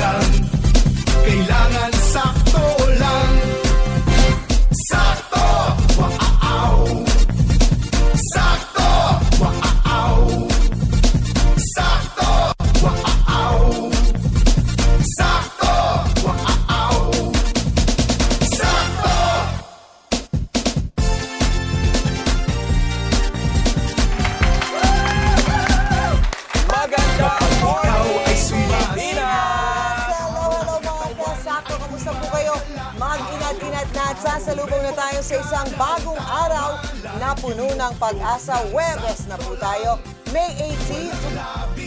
lang. Kailangan sakto lang. Sakto! Wow! Sakto! Wow! Sakto! Wow! Sakto! Wow! Sakto! Magandang Ikaw ay Pilipinas! Hello mga kasako. Kamusta po kayo? Mag-inat-inat na at sasalubong na tayo sa isang bagong araw na puno ng pag-asa. Huwebes na po tayo, May 18.